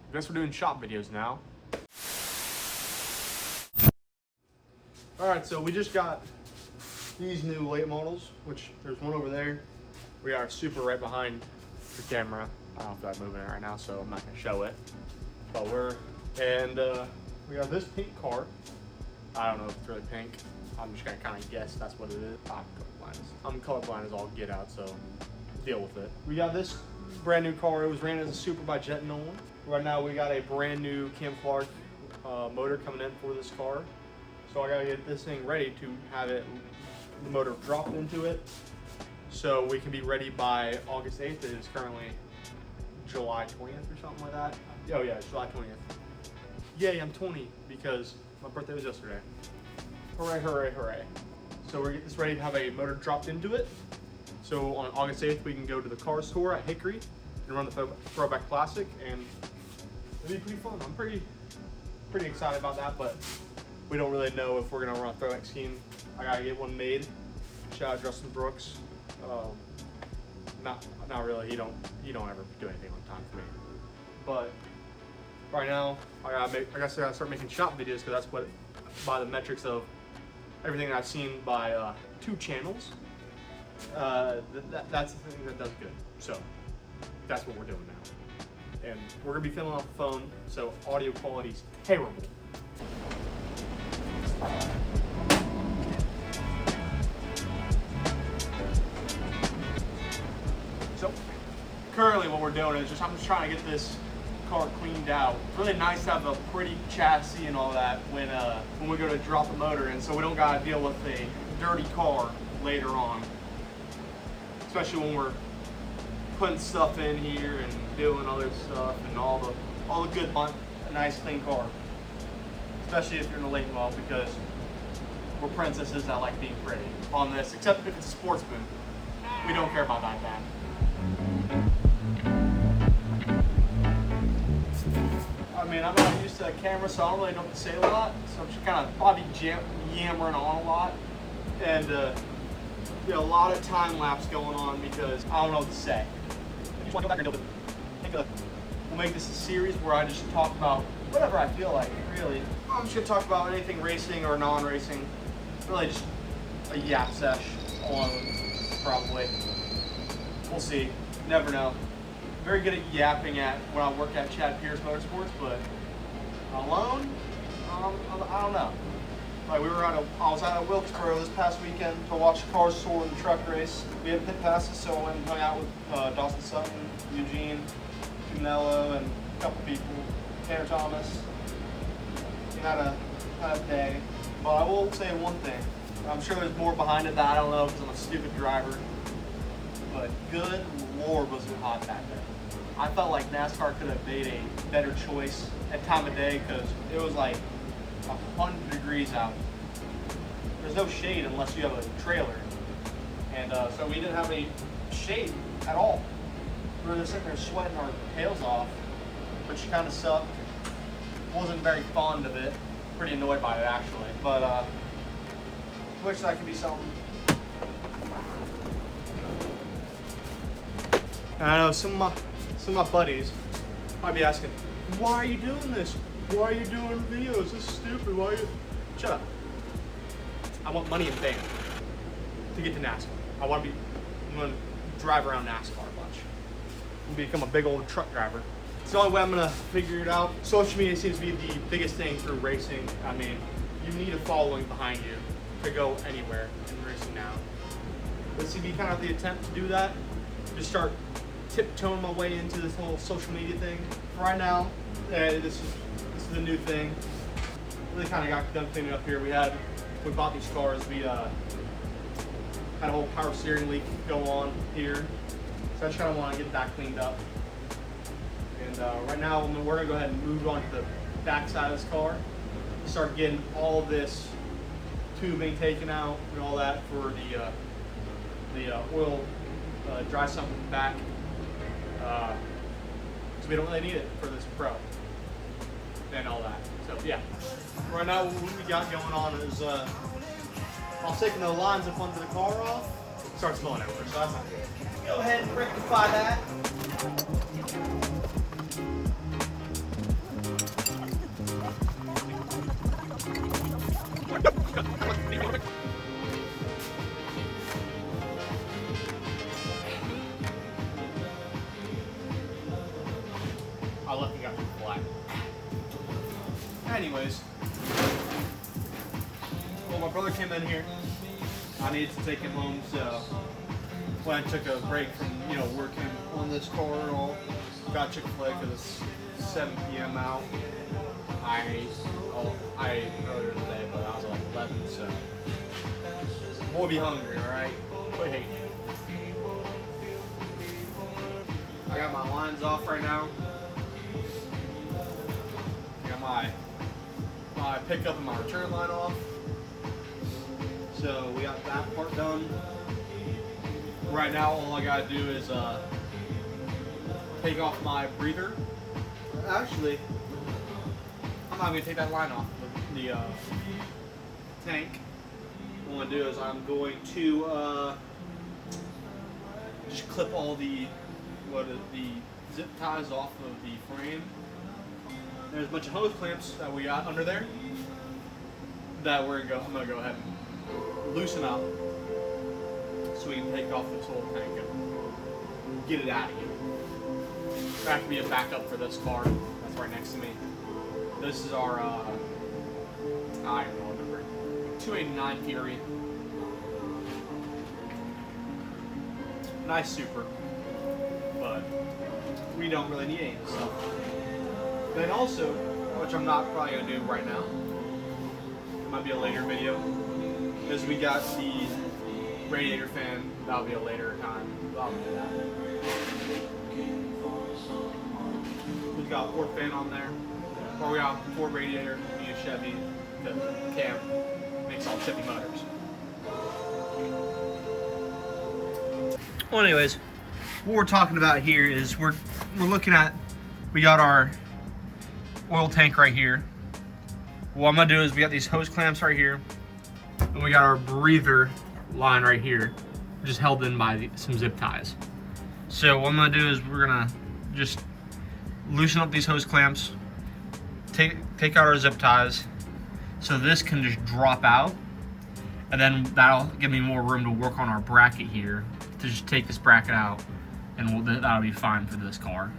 I guess we're doing shop videos now. All right, so we just got these new late models, which there's one over there. We got our Supra right behind the camera. I don't know if I'm moving it right now, so I'm not gonna show it. But we got this pink car. I don't know if it's really pink. I'm just gonna kind of guess that's what it is. I'm colorblind as all get out, so deal with it. We got this brand new car. It was ran as a Supra by Jet Nolan. Right now we got a brand new Cam Clark motor coming in for this car. So I gotta get this thing ready to have the motor dropped into it, so we can be ready by August 8th. It is currently July 20th or something like that. Oh yeah, it's July 20th. Yay, I'm 20 because my birthday was yesterday. Hooray, hooray, hooray. So we're getting this ready to have a motor dropped into it. So on August 8th, we can go to the car store at Hickory and run the Throwback Classic, and it'll be pretty fun. I'm pretty excited about that, but we don't really know if we're gonna run a throwback scheme. I gotta get one made. Shout out Justin Brooks. Not really. He don't ever do anything on time for me. But right now, I gotta start making shop videos, because that's what, by the metrics of everything I've seen by 2 channels, that's the thing that does good. So that's what we're doing now, and we're gonna be filming off the phone, so audio quality's terrible. So currently what we're doing is I'm just trying to get this car cleaned out. It's really nice to have a pretty chassis and all that when we go to drop the motor in, so we don't gotta deal with a dirty car later on. Especially when we're putting stuff in here and doing other stuff and all the good fun, a nice clean car. Especially if you're in a late model, because we're princesses that like being pretty on this, except if it's a sportsman. We don't care about that bad. I mean, I'm not used to a camera, so I don't really know what to say a lot. So I'm just kind of probably yammering on a lot. And a lot of time lapse going on because I don't know what to say. I just want to go back and we'll make this a series where I just talk about whatever I feel like, really. I'm just gonna talk about anything racing or non-racing. Really just a yap sesh along probably. We'll see. Never know. Very good at yapping when I work at Chad Pierce Motorsports, but alone, I don't know. Like I was out at Wilkesboro this past weekend to watch cars soar in the truck race. We had pit passes, so I went and hung out with Dawson Sutton, Eugene, Canelo, and a couple people. Tanner Thomas. We had a day. But I will say one thing. I'm sure there's more behind it that I don't know because I'm a stupid driver. But good Lord, was it hot that day. I felt like NASCAR could have made a better choice at time of day, because it was like 100 degrees out. There's no shade unless you have a trailer. And so we didn't have any shade at all. We were just sitting there sweating our tails off, which kind of sucked. Wasn't very fond of it. Pretty annoyed by it actually. But wish that could be something. I know some of my buddies might be asking, why are you doing this? Why are you doing videos? This is stupid. Why are you? Shut up. I want money and fame to get to NASCAR. I'm gonna drive around NASCAR a bunch. I'm gonna become a big old truck driver. It's the only way I'm gonna figure it out. Social media seems to be the biggest thing through racing. I mean, you need a following behind you to go anywhere in racing now. This would be kind of the attempt to do that. Just start tiptoeing my way into this whole social media thing. For right now, this is the new thing. Really kind of got done cleaning up here. We bought these cars. We had a whole power steering leak go on here, so I just kind of want to get that cleaned up. And right now, we're gonna go ahead and move on to the back side of this car. Start getting all this tubing taken out and all that for the oil dry sump in the back. Because we don't really need it for this Pro and all that. So yeah, right now what we got going on is I was taking the lines up under the car off. It starts spilling everywhere, so that's not good. Go ahead and rectify that. I left and got too flat. Anyways, well, my brother came in here. I needed to take him home, so when I took a break from working on this car and all, got Chick-fil-A because it's 7 p.m. out. I ate earlier today, but I was like 11, so we'll be hungry, all right? But hey, I got my lines off right now. I got my pickup and my return line off. So we got that part done. Right now, all I gotta do is take off my breather. Actually, I'm not gonna take that line off the tank. What I'm gonna do is I'm going to just clip all the zip ties off of the frame. There's a bunch of hose clamps that we got under there that I'm gonna go ahead and loosen up so we can take off this whole tank and get it out of here. There has to be a backup for this car that's right next to me. This is our I don't remember 289 Fury. Nice Super, but we don't really need any of this stuff. Then also, which I'm not probably gonna do right now, it might be a later video, is we got the radiator fan. That'll be a later time. I'll do that. We've got a Ford fan on there, or we got Ford radiator, me and Chevy, the cam makes all Chevy motors. Well, anyways, what we're talking about here is we're looking at, we got our oil tank right here. What I'm gonna do is we got these hose clamps right here, and we got our breather line right here, just held in by some zip ties. So what I'm gonna do is we're gonna just loosen up these hose clamps, take out our zip ties, so this can just drop out, and then that'll give me more room to work on our bracket here, to just take this bracket out, and that'll be fine for this car.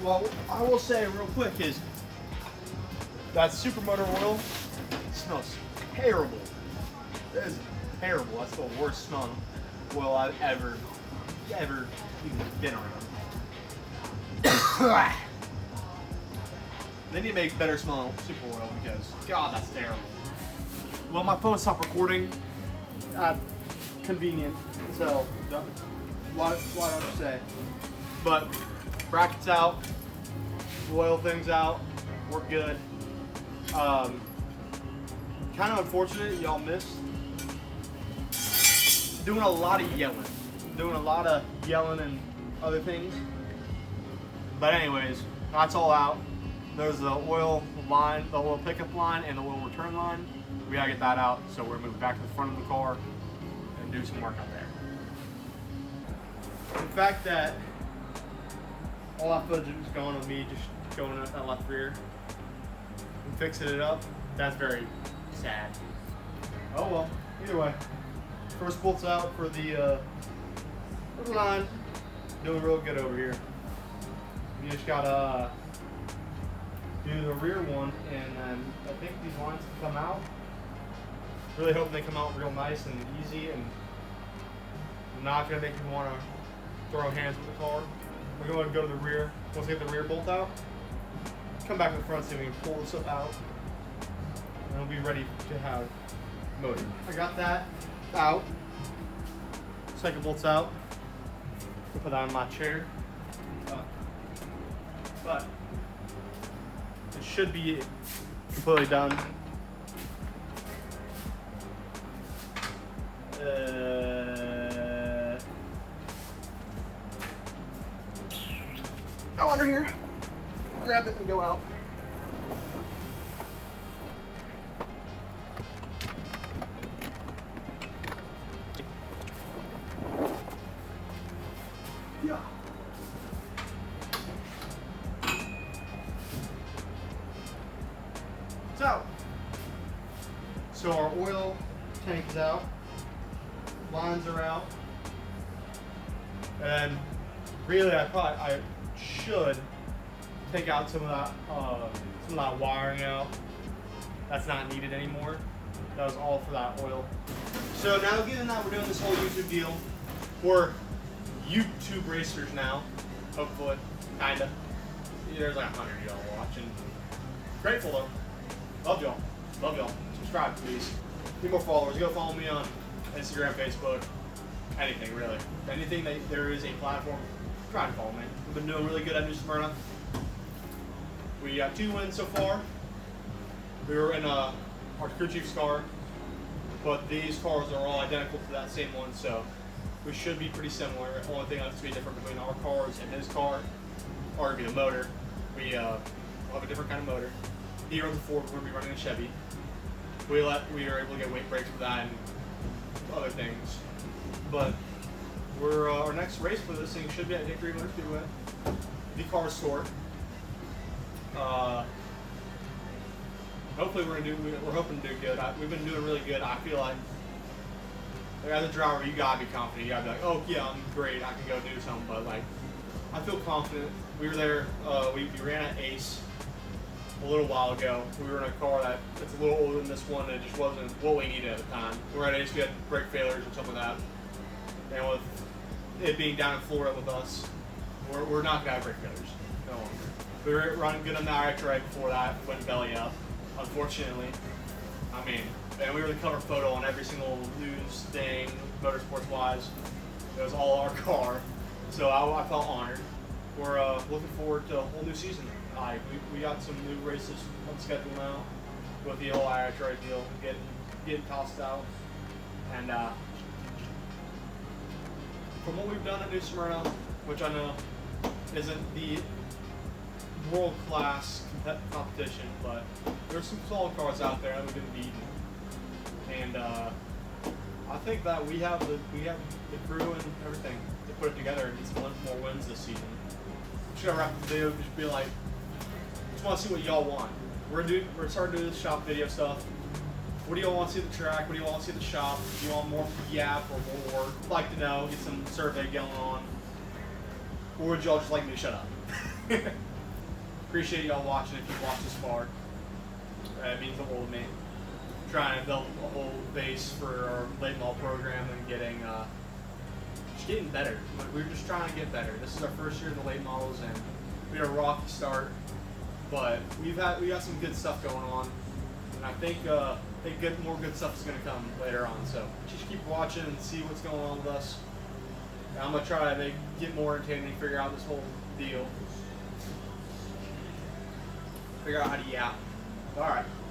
Well, I will say real quick is that Supermoto oil smells terrible. It is terrible. That's the worst smelling oil I've ever even been around. They need to make better smelling super oil because, God, that's terrible. Well, my phone stopped recording. Convenient. So, why don't you say? But brackets out, oil things out, we're good. Kind of unfortunate y'all missed. Doing a lot of yelling. And other things. But anyways, that's all out. There's the oil line, the oil pickup line, and the oil return line. We gotta get that out, so we're gonna move back to the front of the car and do some work out there. The fact that all that footage is going on me just going up that left rear and fixing it up, that's very sad. Oh well, either way. First bolt's out for the line. Doing real good over here. You just gotta do the rear one, and then I think these lines can come out. Really hope they come out real nice and easy, and not gonna make you want to throw hands with the car. We're going to go to the rear. Once we get the rear bolt out, come back to the front so we can pull this up out, and we'll be ready to have motor. I got that out. Second bolt's out. Put that on my chair. But it should be completely done. Go under here. Grab it and go out. it's out. So our oil tank is out, lines are out, and really I should take out some of that wiring out. That's not needed anymore. That was all for that oil. So now, given that we're doing this whole YouTube deal, we're YouTube racers now, hopefully, kinda. There's like 100 of y'all watching. Grateful though. Love y'all. Love y'all. Subscribe, please. Need more followers. Go follow me on Instagram, Facebook, anything really. Anything that there is a platform, try to follow me. We've been doing really good at New Smyrna. We got 2 wins so far. We were in our crew chief's car, but these cars are all identical to that same one, so we should be pretty similar. The only thing that's going to be different between our cars and his car are going to be the motor. We have a different kind of motor. Here on the Ford, we're going to be running a Chevy. We are able to get weight brakes for that and other things. But we're our next race for this thing should be at Hickory Motor Speedway, the car store. Hopefully we're hoping to do good. We've been doing really good. I feel like as a driver, you gotta be confident. You gotta be like, oh yeah, I'm great. I can go do something. But like, I feel confident. We were there. We ran at Ace a little while ago. We were in a car that's a little older than this one, and it just wasn't what we needed at the time. We were at Ace. We had brake failures and stuff like that. And with it being down in Florida with us, we're not gonna have brake failures no longer. We were running good on the IRA before that. Went belly up. Unfortunately, I mean, and we were the cover photo on every single news thing, motorsports wise. It was all our car, so I felt honored. We're looking forward to a whole new season. We got some new races on schedule now with the whole IRA deal getting tossed out, and from what we've done at New Smyrna, which I know isn't the world-class competition, but there's some solid cars out there that we've been beating, and I think that we have the crew and everything to put it together and get some more wins this season. Just gonna wrap the video, just be like, just want to see what y'all want. We're starting to do this shop video stuff. What do y'all want to see at the track? What do y'all want to see at the shop? Do you want more yap or more? I'd like to know, get some survey going on. Or would y'all just like me to shut up? Appreciate y'all watching if you've watched this far. It means the world to me. Trying to build a whole base for our late model program and just getting better. We're just trying to get better. This is our first year in the late models, and we had a rocky start, but we got some good stuff going on, and I think more good stuff is going to come later on. So just keep watching and see what's going on with us. And I'm gonna try to get more entertaining, figure out this whole deal. Figure out how to yap. All right.